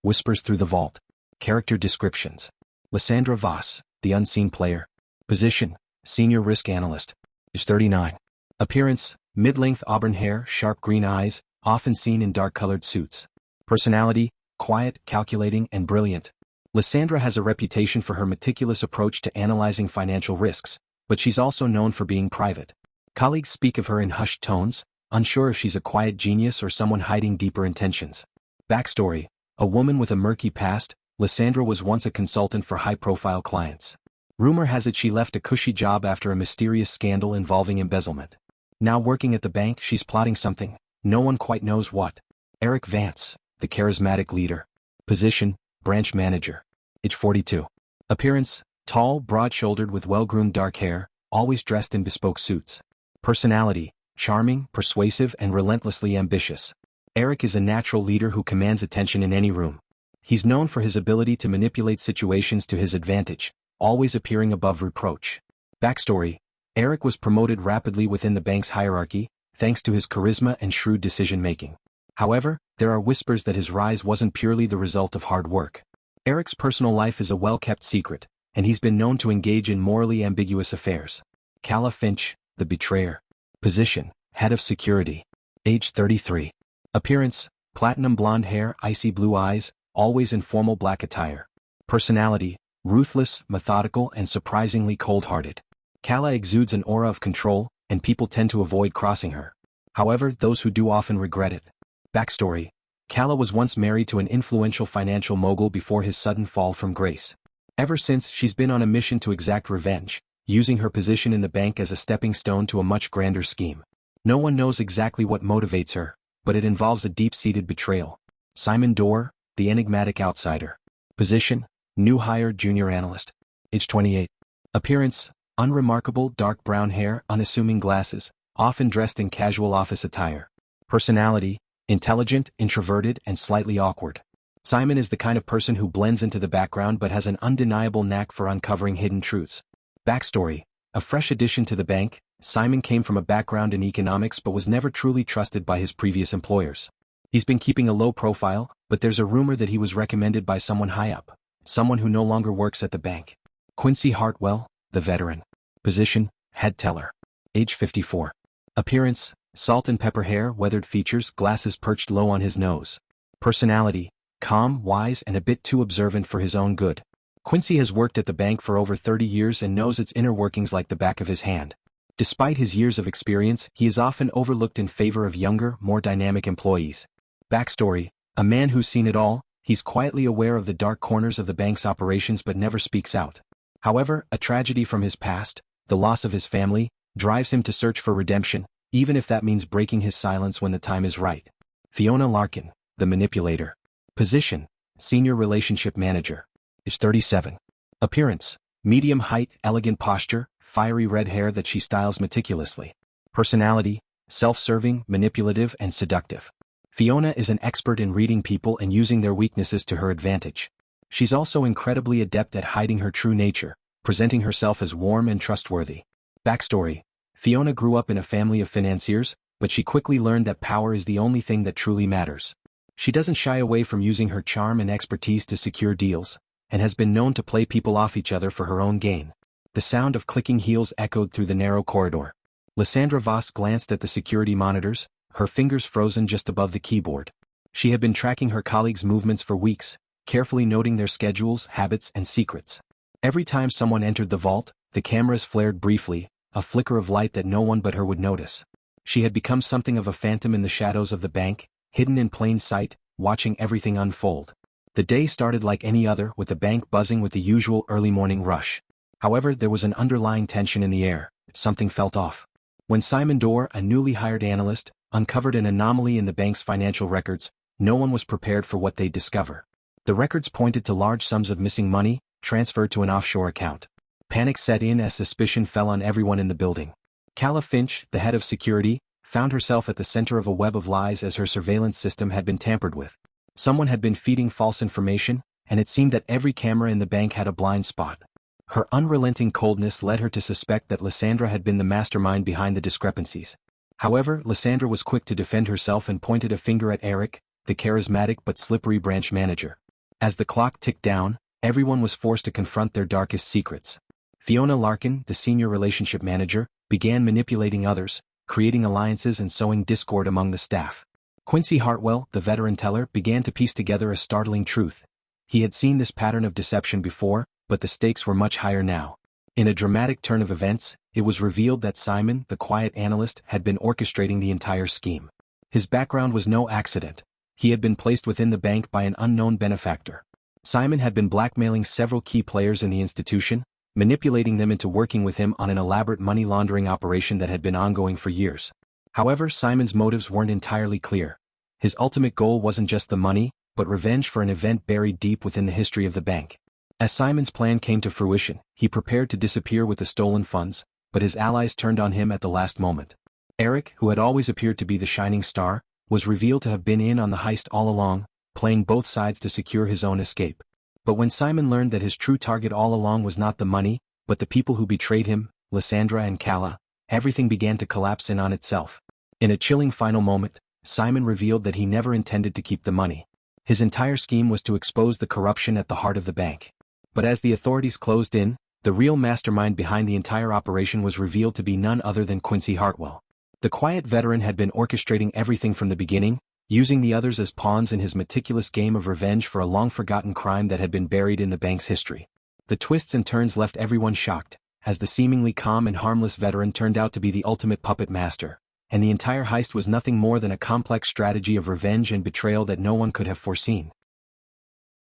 Whispers through the vault. Character descriptions. Lysandra Voss, the unseen player. Position, senior risk analyst. Age 39. Appearance, mid-length auburn hair, sharp green eyes, often seen in dark-colored suits. Personality, quiet, calculating, and brilliant. Lysandra has a reputation for her meticulous approach to analyzing financial risks, but she's also known for being private. Colleagues speak of her in hushed tones, unsure if she's a quiet genius or someone hiding deeper intentions. Backstory: a woman with a murky past, Lysandra was once a consultant for high-profile clients. Rumor has it she left a cushy job after a mysterious scandal involving embezzlement. Now working at the bank, she's plotting something, no one quite knows what. Eric Vance, the charismatic leader. Position, branch manager. Age 42. Appearance, tall, broad-shouldered with well-groomed dark hair, always dressed in bespoke suits. Personality, charming, persuasive, and relentlessly ambitious. Eric is a natural leader who commands attention in any room. He's known for his ability to manipulate situations to his advantage, always appearing above reproach. Backstory: Eric was promoted rapidly within the bank's hierarchy, thanks to his charisma and shrewd decision-making. However, there are whispers that his rise wasn't purely the result of hard work. Eric's personal life is a well-kept secret, and he's been known to engage in morally ambiguous affairs. Calla Finch, the betrayer. Position, head of security. Age 33. Appearance, platinum blonde hair, icy blue eyes, always in formal black attire. Personality, ruthless, methodical, and surprisingly cold-hearted. Calla exudes an aura of control, and people tend to avoid crossing her. However, those who do often regret it. Backstory: Calla was once married to an influential financial mogul before his sudden fall from grace. Ever since, she's been on a mission to exact revenge, using her position in the bank as a stepping stone to a much grander scheme. No one knows exactly what motivates her, but it involves a deep-seated betrayal. Simon Dorr, the enigmatic outsider. Position, new hire junior analyst. Age 28. Appearance, unremarkable dark brown hair, unassuming glasses, often dressed in casual office attire. Personality, intelligent, introverted, and slightly awkward. Simon is the kind of person who blends into the background but has an undeniable knack for uncovering hidden truths. Backstory: a fresh addition to the bank, Simon came from a background in economics but was never truly trusted by his previous employers. He's been keeping a low profile, but there's a rumor that he was recommended by someone high up, someone who no longer works at the bank. Quincy Hartwell, the veteran. Position, head teller. Age 54. Appearance, salt and pepper hair, weathered features, glasses perched low on his nose. Personality, calm, wise, and a bit too observant for his own good. Quincy has worked at the bank for over 30 years and knows its inner workings like the back of his hand. Despite his years of experience, he is often overlooked in favor of younger, more dynamic employees. Backstory: a man who's seen it all, he's quietly aware of the dark corners of the bank's operations but never speaks out. However, a tragedy from his past, the loss of his family, drives him to search for redemption, even if that means breaking his silence when the time is right. Fiona Larkin, the manipulator. Position, senior relationship manager. Age 37. Appearance, medium height, elegant posture, fiery red hair that she styles meticulously. Personality, self-serving, manipulative, and seductive. Fiona is an expert in reading people and using their weaknesses to her advantage. She's also incredibly adept at hiding her true nature, presenting herself as warm and trustworthy. Backstory: Fiona grew up in a family of financiers, but she quickly learned that power is the only thing that truly matters. She doesn't shy away from using her charm and expertise to secure deals, and has been known to play people off each other for her own gain. The sound of clicking heels echoed through the narrow corridor. Lysandra Voss glanced at the security monitors, her fingers frozen just above the keyboard. She had been tracking her colleagues' movements for weeks, carefully noting their schedules, habits, and secrets. Every time someone entered the vault, the cameras flared briefly, a flicker of light that no one but her would notice. She had become something of a phantom in the shadows of the bank, hidden in plain sight, watching everything unfold. The day started like any other, with the bank buzzing with the usual early morning rush. However, there was an underlying tension in the air. Something felt off. When Simon Dorr, a newly hired analyst, uncovered an anomaly in the bank's financial records, no one was prepared for what they'd discover. The records pointed to large sums of missing money, transferred to an offshore account. Panic set in as suspicion fell on everyone in the building. Calla Finch, the head of security, found herself at the center of a web of lies as her surveillance system had been tampered with. Someone had been feeding false information, and it seemed that every camera in the bank had a blind spot. Her unrelenting coldness led her to suspect that Lysandra had been the mastermind behind the discrepancies. However, Lysandra was quick to defend herself and pointed a finger at Eric, the charismatic but slippery branch manager. As the clock ticked down, everyone was forced to confront their darkest secrets. Fiona Larkin, the senior relationship manager, began manipulating others, creating alliances and sowing discord among the staff. Quincy Hartwell, the veteran teller, began to piece together a startling truth. He had seen this pattern of deception before, but the stakes were much higher now. In a dramatic turn of events, it was revealed that Simon, the quiet analyst, had been orchestrating the entire scheme. His background was no accident. He had been placed within the bank by an unknown benefactor. Simon had been blackmailing several key players in the institution, manipulating them into working with him on an elaborate money laundering operation that had been ongoing for years. However, Simon's motives weren't entirely clear. His ultimate goal wasn't just the money, but revenge for an event buried deep within the history of the bank. As Simon's plan came to fruition, he prepared to disappear with the stolen funds, but his allies turned on him at the last moment. Eric, who had always appeared to be the shining star, was revealed to have been in on the heist all along, playing both sides to secure his own escape. But when Simon learned that his true target all along was not the money, but the people who betrayed him, Lysandra and Calla, everything began to collapse in on itself. In a chilling final moment, Simon revealed that he never intended to keep the money. His entire scheme was to expose the corruption at the heart of the bank. But as the authorities closed in, the real mastermind behind the entire operation was revealed to be none other than Quincy Hartwell. The quiet veteran had been orchestrating everything from the beginning, using the others as pawns in his meticulous game of revenge for a long-forgotten crime that had been buried in the bank's history. The twists and turns left everyone shocked, as the seemingly calm and harmless veteran turned out to be the ultimate puppet master, and the entire heist was nothing more than a complex strategy of revenge and betrayal that no one could have foreseen.